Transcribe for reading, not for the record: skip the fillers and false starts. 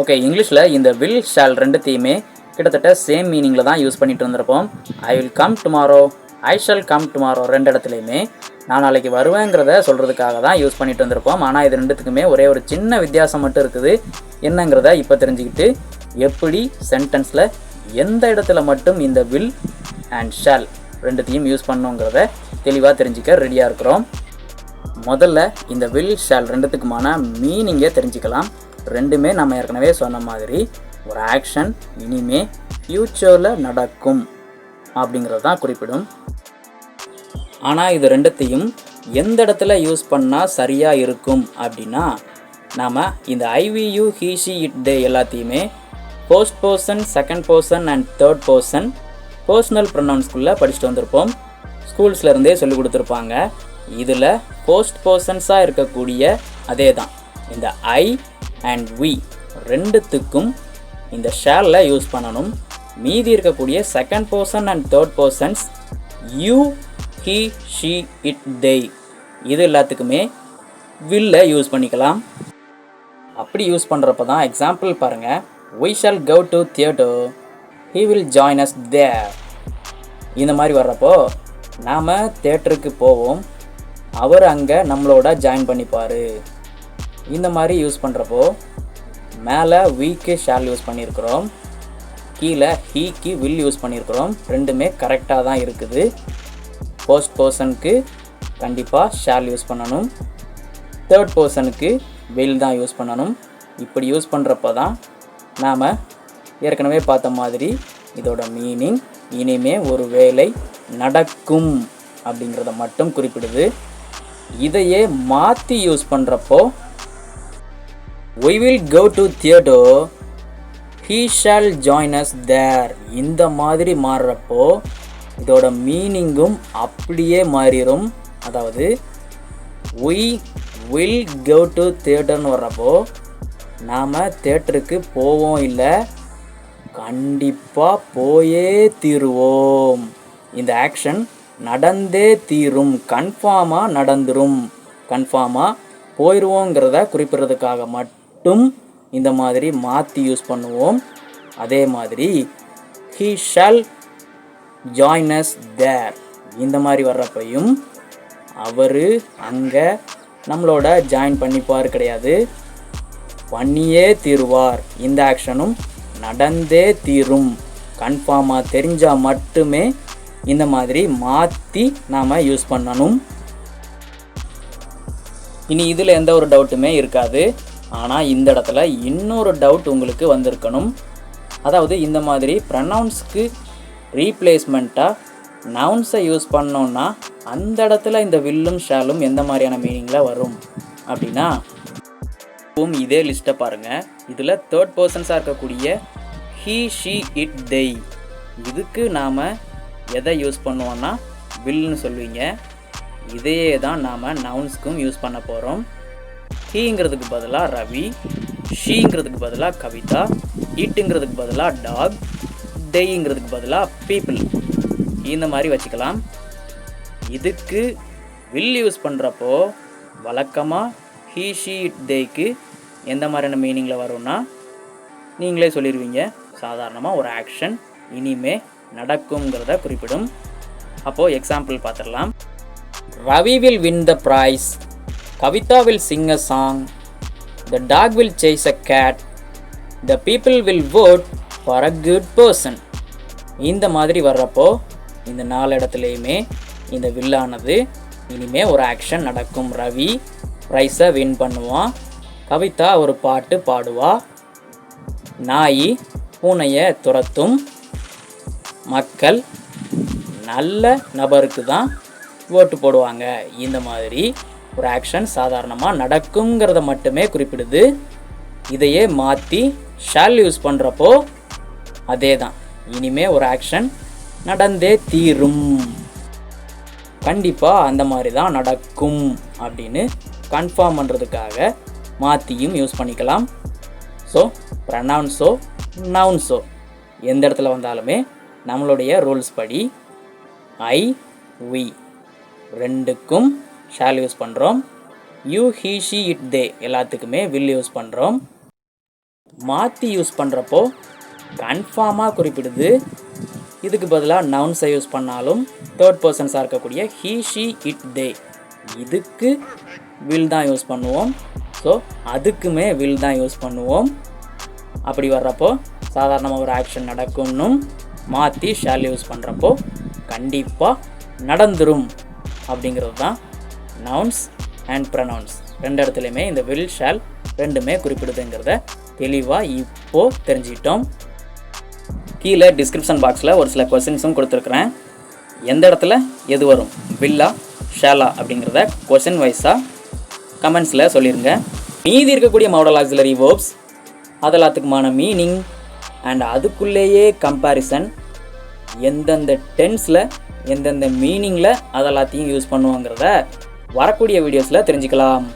Okay, இங்கிலீஷில் இந்த will shawl ரெண்டுத்தையுமே கிட்டத்தட்ட சேம் மீனிங்கில் தான் யூஸ் பண்ணிட்டு வந்திருப்போம். I will come tomorrow, I shall come tomorrow ரெண்டு இடத்துலையுமே நான் நாளைக்கு வருவேங்கிறத சொல்கிறதுக்காக தான் யூஸ் பண்ணிட்டு வந்திருப்போம். ஆனால் இது ரெண்டுத்துக்குமே ஒரே ஒரு சின்ன வித்தியாசம் மட்டும் இருக்குது. என்னங்கிறத இப்போ தெரிஞ்சுக்கிட்டு எப்படி சென்டென்ஸில் எந்த இடத்துல மட்டும் இந்த வில் அண்ட் ஷால் ரெண்டுத்தையும் யூஸ் பண்ணுங்கிறத தெளிவாக தெரிஞ்சுக்க ரெடியாக இருக்கிறோம். முதல்ல இந்த வில் ஷால் ரெண்டுத்துக்குமான மீனிங்கை தெரிஞ்சுக்கலாம். ரெண்டுமே நம்ம ஏற்கனவே சொன்ன மாதிரி ஒரு ஆக்ஷன் இனிமே ஃப்யூச்சரில் நடக்கும் அப்படிங்கிறது தான் குறிப்பிடும். ஆனால் இது ரெண்டுத்தையும் எந்த இடத்துல யூஸ் பண்ணால் சரியாக இருக்கும் அப்படின்னா, நாம் இந்த I we you he she it they எல்லாத்தையுமே first person, second person and third person personal ப்ரொனவுன்ஸ்குள்ளே படிச்சுட்டு வந்திருப்போம். ஸ்கூல்ஸ்லேருந்தே சொல்லி கொடுத்துருப்பாங்க. இதில் ஃபர்ஸ்ட் பர்சன்ஸாக இருக்கக்கூடிய அதே தான் இந்த ஐ அண்ட் வி ரெண்டுத்துக்கும் இந்த ஷாலில் யூஸ் பண்ணணும். மீதி இருக்கக்கூடிய second person and third persons you, he, she, it, they இது எல்லாத்துக்குமே வில்ல யூஸ் பண்ணிக்கலாம். அப்படி யூஸ் பண்ணுறப்ப தான் எக்ஸாம்பிள் பாருங்கள். we shall go to theater, he will join us there. இந்த மாதிரி வர்றப்போ நாம் தியேட்டருக்கு போவோம், அவர் அங்கே நம்மளோட ஜாயின் பண்ணிப்பார். இந்த மாதிரி யூஸ் பண்ணுறப்போ மேலே வீக்கு ஷால் யூஸ் பண்ணியிருக்கிறோம், கீழே ஹீக்கு வில் யூஸ் பண்ணியிருக்கிறோம். ரெண்டுமே கரெக்டாக தான் இருக்குது. ஃபர்ஸ்ட் பர்சனுக்கு கண்டிப்பாக ஷால் யூஸ் பண்ணணும், தேர்ட் பர்சனுக்கு வில் தான் யூஸ் பண்ணணும். இப்படி யூஸ் பண்ணுறப்போ தான் நாம் ஏற்கனவே பார்த்த மாதிரி இதோட மீனிங் இனிமே ஒரு வேலை நடக்கும் அப்படிங்கிறத மட்டும் குறிப்பிடுது. இதையே மாற்றி யூஸ் பண்ணுறப்போ we will go to theater, he shall join us there இந்த மாதிரி மாறுறப்போ இதோட மீனிங்கும் அப்படியே மாறிடும். அதாவது we will go to theaterன்னு வர்றப்போ நாம் தேட்டருக்கு போவோம் இல்லை, கண்டிப்பாக போயே தீருவோம். இந்த ஆக்ஷன் நடந்தே தீரும், கன்ஃபார்மாக நடந்துரும், கன்ஃபார்மாக போயிடுவோங்கிறத குறிப்பிட்றதுக்காக மட்டும் இந்த மாதிரி மாற்றி யூஸ் பண்ணுவோம். அதே மாதிரி he shall join us there இந்த மாதிரி வர்றப்பையும் அவர் அங்கே நம்மளோட ஜாயின் பண்ணிப்பார் கிடையாது, பண்ணியே தீருவார். இந்த ஆக்ஷனும் நடந்தே தீரும், கன்ஃபார்மாக தெரிஞ்சால் மட்டுமே இந்த மாதிரி மாற்றி நாம் யூஸ் பண்ணணும். இனி இதில் எந்த ஒரு டவுட்டுமே இருக்காது. ஆனால் இந்த இடத்துல இன்னொரு டவுட் உங்களுக்கு வந்திருக்கணும். அதாவது இந்த மாதிரி ப்ரனவுன்ஸ்க்கு ரீப்ளேஸ்மெண்ட்டாக நவுன்ஸை யூஸ் பண்ணோன்னா அந்த இடத்துல இந்த வில்லும் ஷாலும் எந்த மாதிரியான மீனிங்கில் வரும் அப்படின்னா, இதே லிஸ்ட்டை பாருங்கள். இதில் தேர்ட் பர்சன்ஸாக இருக்கக்கூடிய ஹீ, ஷி, இட், they இதுக்கு நாம் எதை யூஸ் பண்ணுவோன்னா வில்னு சொல்லுவீங்க. இதையே தான் நாம் நவுன்ஸ்க்கும் யூஸ் பண்ண போகிறோம். ஹீங்கிறதுக்கு பதிலாக ரவி, ஷீங்கிறதுக்கு பதிலாக கவிதா, இட்டுங்கிறதுக்கு பதிலாக டாக், தேங்கிறதுக்கு பதிலாக பீப்புள் இந்த மாதிரி வச்சுக்கலாம். இதுக்கு வில் யூஸ் பண்ணுறப்போ வழக்கமாக ஹீ, ஷி, இட், தேக்கு எந்த மாதிரியான மீனிங்கில் வரும்னா நீங்களே சொல்லிடுவீங்க. சாதாரணமாக ஒரு ஆக்ஷன் இனிமே நடக்குங்கிறத குறிப்பிடும். அப்போது எக்ஸாம்பிள் பார்த்துடலாம். Ravi will win the prize, Kavita will sing a song, the dog will chase a cat, the people will vote for a good person. இந்த மாதிரி வர்றப்போ இந்த 4 இடத்துலையுமே இந்த வில்லானது இனிமே ஒரு ஆக்ஷன் நடக்கும். ரவி ப்ரைஸை வின் பண்ணுவான், கவிதா ஒரு பாட்டு பாடுவா, நாய் பூனையை துரத்தும், மக்கள் நல்ல நபருக்கு தான் ஓட்டு போடுவாங்க. இந்த மாதிரி ஒரு ஆக்ஷன் சாதாரணமாக நடக்குங்கிறத மட்டுமே குறிப்பிடுது. இதையே மாற்றி ஷால் யூஸ் பண்ணுறப்போ அதே தான், இனிமே ஒரு ஆக்ஷன் நடந்தே தீரும், கண்டிப்பாக அந்த மாதிரி தான் நடக்கும் அப்படின்னு கன்ஃபார்ம் பண்ணுறதுக்காக மாற்றியும் யூஸ் பண்ணிக்கலாம். ஸோ ப்ரனவுன்ஸோ நவுன்ஸோ எந்த இடத்துல வந்தாலுமே நம்மளுடைய ரூல்ஸ் படி ஐ, வி ரெண்டுக்கும் ஷால் யூஸ் பண்ணுறோம். யூ, ஹீ, ஷி, இட், தே எல்லாத்துக்குமே வில் யூஸ் பண்ணுறோம். மாற்றி யூஸ் பண்ணுறப்போ கன்ஃபார்மாக குறிப்பிடுது. இதுக்கு பதிலாக நவுன்ஸை யூஸ் பண்ணாலும் தேர்ட் பர்சன்ஸாக இருக்கக்கூடிய ஹீ ஷீ இட் தே இதுக்கு வில் தான் யூஸ் பண்ணுவோம். ஸோ அதுக்குமே வில் தான் யூஸ் பண்ணுவோம். அப்படி வர்றப்போ சாதாரணமாக ஒரு ஆக்ஷன் நடக்கும்னும் மாற்றி ஷால் யூஸ் பண்ணுறப்போ கண்டிப்பாக நடந்துரும் அப்படிங்கிறது தான் நவுன்ஸ் அண்ட் ப்ரனவுன்ஸ் ரெண்டு இடத்துலையுமே இந்த வில் ஷால் ரெண்டுமே குறிப்பிடுதுங்கிறத தெளிவாக இப்போது தெரிஞ்சிட்டோம். கீழே டிஸ்கிரிப்ஷன் பாக்ஸில் ஒரு சில கொஸ்டின்ஸும் கொடுத்துருக்குறேன். எந்த இடத்துல எது வரும், வில்லா ஷாலா அப்படிங்கிறத கொஸ்டின் வைஸாக கமெண்ட்ஸில் சொல்லிடுங்க. மீதி இருக்கக்கூடிய மாடல் ஆக்சிலரி வேர்ப்ஸ் அதெல்லாத்துக்குமான மீனிங் அண்ட் அதுக்குள்ளேயே கம்பேரிசன் எந்தெந்த டென்ஸில் எந்தெந்த மீனிங்கில் அதெல்லாத்தையும் யூஸ் பண்ணுவோங்கிறத வரக்கூடிய வீடியோஸில் தெரிஞ்சுக்கலாம்.